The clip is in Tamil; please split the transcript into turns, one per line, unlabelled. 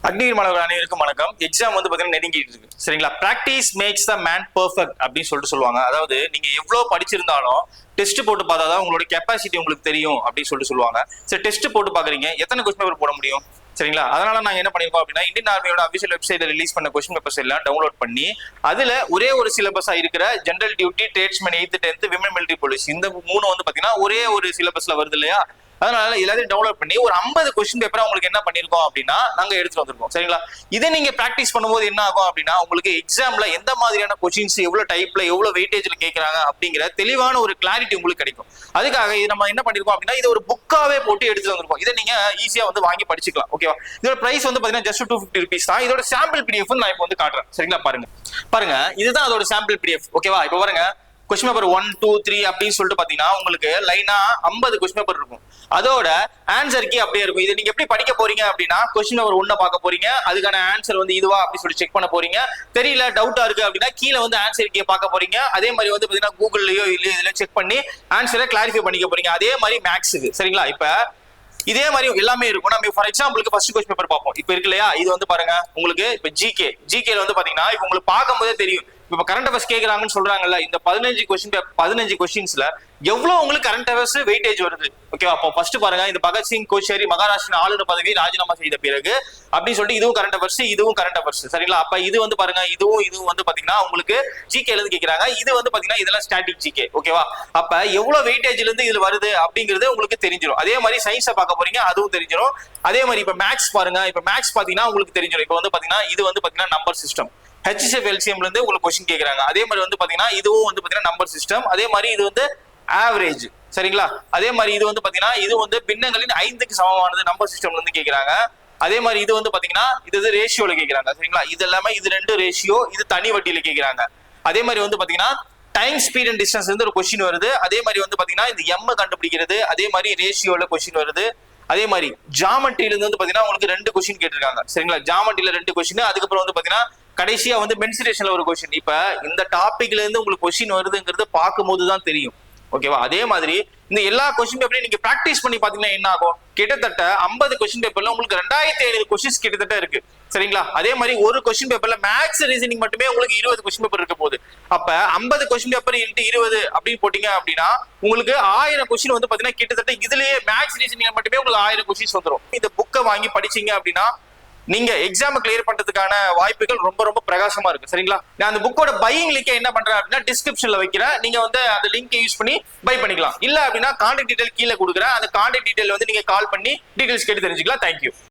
அக்னிவீர் மாணவர்கள் அனைவருக்கும் வணக்கம். எக்ஸாம் வந்து பாத்தீங்கன்னா நெருங்கிட்டு இருக்கு. சரிங்களா? Practice makes the man perfect அப்படின்னு சொல்லுவாங்க. அதாவது நீங்க எவ்வளவு படிச்சிருந்தாலும் டெஸ்ட் போட்டு பார்த்தாதான் உங்களோட கெப்பாசிட்டி உங்களுக்கு தெரியும் அப்படின்னு சொல்லுவாங்க. சரி, டெஸ்ட் போட்டு பாக்குறீங்க, எத்தனை கொஸ்டின் பேப்பர் போட முடியும்? சரிங்களா? அதனால நாங்க என்ன பண்ணிருக்கோம் அப்படின்னா, இந்தியன் ஆர்மியோட அபிஷியல் வெப்சைட்ல ரிலீஸ் பண்ண கொஸ்டின் பேப்பர்ஸ் எல்லாம் டவுன்லோட் பண்ணி அதுல ஒரே ஒரு சிலபஸா இருக்கிற general duty, tradesman 8th 10th, women military police இந்த மூணு வந்து பாத்தீங்கன்னா ஒரே ஒரு சிலபஸ்ல வருது இல்லையா? அதனால எல்லாத்தையும் டவுன்லோட் பண்ணி ஒரு 50 கொஸ்டின் பேப்பர் உங்களுக்கு என்ன பண்ணிருக்கோம் அப்படின்னா நாங்க எடுத்துட்டு வந்திருக்கோம். சரிங்களா? இதை நீங்க பிராக்டிஸ் பண்ணும்போது என்ன ஆகும் அப்படின்னா, உங்களுக்கு எக்ஸாம்ல எந்த மாதிரியான கொஸ்டின்ஸ் எவ்வளவு டைப்ல எவ்வளவு வெயிட்டேஜ்ல கேட்கறாங்க அப்படிங்கிற தெளிவான ஒரு கிளாரிட்டி உங்களுக்கு கிடைக்கும். அதுக்காக இது நம்ம என்ன பண்ணிருக்கோம் அப்படின்னா, இது ஒரு புக்காவே போட்டு எடுத்துட்டு வந்திருக்கோம். இதை நீங்க ஈஸியா வந்து வாங்கி படிச்சுக்கலாம். ஓகேவா? இதோட பிரைஸ் வந்து பாத்தீங்கன்னா ஜஸ்ட் 250 rupees தான். இதோட சாம்பிள் பிடிஎஃப் நான் இப்போ வந்து காட்டுறேன். சரிங்களா? பாருங்க இதுதான் அதோட சாம்பிள் பிடிஎஃப். ஓகேவா? இப்போ பாருங்க, கொஸ்டின் பேப்பர் 1, 2, 3 அப்படின்னு சொல்லிட்டு பாத்தீங்கன்னா உங்களுக்கு லைனா 50 கொஸ்டின் பேப்பர் இருக்கும். அதோட ஆன்சர் கீ அப்படியே இருக்கும். இது நீங்க எப்படி படிக்க போறீங்க அப்படின்னா, கொஸ்டின் நம்பர் 1 பார்க்க போறீங்க, அதுக்கான ஆன்சர் வந்து இதுவா அப்படி சொல்லி செக் பண்ண போறீங்க. தெரியல, டவுட்டா இருக்கு அப்படின்னா கீழே வந்து ஆன்சர் கீ பார்க்க போறீங்க. அதே மாதிரி வந்து பாத்தீங்கன்னா கூகுள்லயோ இல்லையோ இதுல செக் பண்ணி ஆன்சரை கிளாரிஃபை பண்ணிக்க போறீங்க. அதே மாதிரி மேக்ஸுக்கு. சரிங்களா? இப்ப இதே மாதிரி எல்லாமே இருக்கும். நம்ம ஃபார் எக்ஸாம்பிளுக்கு ஃபர்ஸ்ட் கொஸ்டின் பேப்பர் பார்ப்போம். இப்ப இருக்கு இல்லையா, இது வந்து பாருங்க உங்களுக்கு இப்ப ஜிகேல வந்து பாத்தீங்கன்னா இப்ப உங்களுக்கு பார்க்கும்போதே தெரியும். இப்ப கரண்ட் அஃபேர்ஸ் கேக்குறாங்கன்னு சொல்றாங்கல்ல, இந்த 15 கொஸ்டின்ஸ்ல எவ்வளவு உங்களுக்கு கரண்ட் அஃபேர்ஸ் வெயிட்டேஜ் வருது. ஓகேவா? அப்போ ஃபர்ஸ்ட் பாருங்க, இந்த பகத்சிங் கோஷியாரி மகாராஷ்டிரா ஆளுநர் பதவி ராஜினாமா செய்த பிறகு அப்படின்னு சொல்லிட்டு இதுவும் கரண்ட் அஃபேர்ஸ், இதுவும் கரண்ட் அஃபேர்ஸ். சரிங்களா? அப்ப இது வந்து பாருங்க, இதுவும் வந்து பாத்தீங்கன்னா உங்களுக்கு ஜிகேல இருந்து கேக்குறாங்க. இது வந்து பாத்தீங்கன்னா இதெல்லாம் ஸ்டாட்டிக் ஜிகே. ஓகேவா? அப்ப எவ்வளவு வெயிட்டேஜ்ல இருந்து இதுல வருது அப்படிங்கிறது உங்களுக்கு தெரிஞ்சிடும். அதே மாதிரி சயின்ஸை பார்க்க போறீங்க, அதுவும் தெரிஞ்சிடும். அதே மாதிரி இப்ப மேக்ஸ் பாருங்க, இப்ப மேக்ஸ் பாத்தீங்கன்னா உங்களுக்கு தெரிஞ்சிடும். இப்ப வந்து பாத்தீங்கன்னா இது வந்து பாத்தீங்கன்னா நம்பர் சிஸ்டம், HCF LCMல இருந்து உங்களுக்கு கொஸ்டின் கேக்குறாங்க. அதே மாதிரி வந்து பாத்தீங்கன்னா இதுவும் வந்து பாத்தீங்கன்னா நம்பர் சிஸ்டம். அதே மாதிரி இது வந்து ஆவரேஜ். சரிங்களா? அதே மாதிரி இது வந்து பாத்தீங்கன்னா இது வந்து பின்னங்களின் 5க்கு சமமானது நம்பர் சிஸ்டம்ல இருந்து கேக்குறாங்க. அதே மாதிரி இது வந்து பாத்தீங்கன்னா இது ரேஷியோல கேக்குறாங்க. சரிங்களா? இது எல்லாமே இது 2 ரேஷியோ, இது தனி வட்டியில கேக்குறாங்க. அதே மாதிரி வந்து பாத்தீங்கன்னா டைம் ஸ்பீட் அண்ட் டிஸ்டன்ஸ் வந்து ஒரு கொஸ்டின் வருது. அதே மாதிரி வந்து பாத்தீங்கன்னா இந்த எம் கண்டுபிடிக்கிறது, அதே மாதிரி ரேஷியோல கொஸ்டின் வருது. அதே மாதிரி ஜாமெட்ரியில இருந்து வந்து பாத்தீங்கன்னா உங்களுக்கு 2 கொஸ்டின் கேட்டிருக்காங்க. சரிங்களா? ஜாமெட்ரியில 2 கொஸ்டின், அதுக்கப்புறம் வந்து பாத்தீங்கன்னா கடைசியா வந்து மென்சுரேஷன்ல ஒரு கொஸ்டின். இப்ப இந்த டாபிக்ல இருந்து உங்களுக்கு கொஸ்டின் வருதுங்கிறது பார்க்கும்போது தான் தெரியும். ஓகேவா? அதே மாதிரி இந்த எல்லா கொஸ்டின் பேப்பரையும் நீங்க பிராக்டிஸ் பண்ணி பாத்தீங்கன்னா என்ன ஆகும், கிட்டத்தட்ட 50 கொஸ்டின் பேப்பர்ல உங்களுக்கு 2500 கொஸ்டின்ஸ் கிட்டத்தட்ட இருக்கு. சரிங்களா? அதே மாதிரி ஒரு கொஸ்டின் பேப்பர்ல மேக்ஸ் ரீசனிங் மட்டுமே உங்களுக்கு 20 கொஸ்டின் பேப்பர் இருக்க போகுது. அப்ப 50 கொஸ்டின் பேப்பர் இன்ட்டு 20 அப்படின்னு போட்டீங்க அப்படின்னா உங்களுக்கு 1000 கொஸ்டின் வந்து பாத்தீங்கன்னா கிட்டத்தட்ட இதுலயே மேக்ஸ் ரீசனிங் மட்டுமே உங்களுக்கு 1000 கொஸ்டின்ஸ் வந்துடும். இந்த புக்கை வாங்கி படிச்சீங்க அப்படின்னா நீங்க எக்ஸாம் கிளியர் பண்றதுக்கான வாய்ப்புகள் ரொம்ப ரொம்ப பிரகாசமா இருக்கு. சரிங்களா? நான் அந்த புக்கோட பையிங் லிங்க் என்ன பண்றேன் அப்படின்னா டிஸ்கிரிப்ஷன்ல வைக்கிறேன். நீங்க வந்து அந்த லிங்க் யூஸ் பண்ணி பை பண்ணிக்கலாம். இல்ல அப்படின்னா கான்டாக்ட் டீடைல் கீழே கொடுக்குறேன். அந்த கான்டாக்ட் டீடைல் வந்து நீங்க கால் பண்ணி டீடைல்ஸ் கேட்டு தெரிஞ்சுக்கலாம். தேங்க்யூ.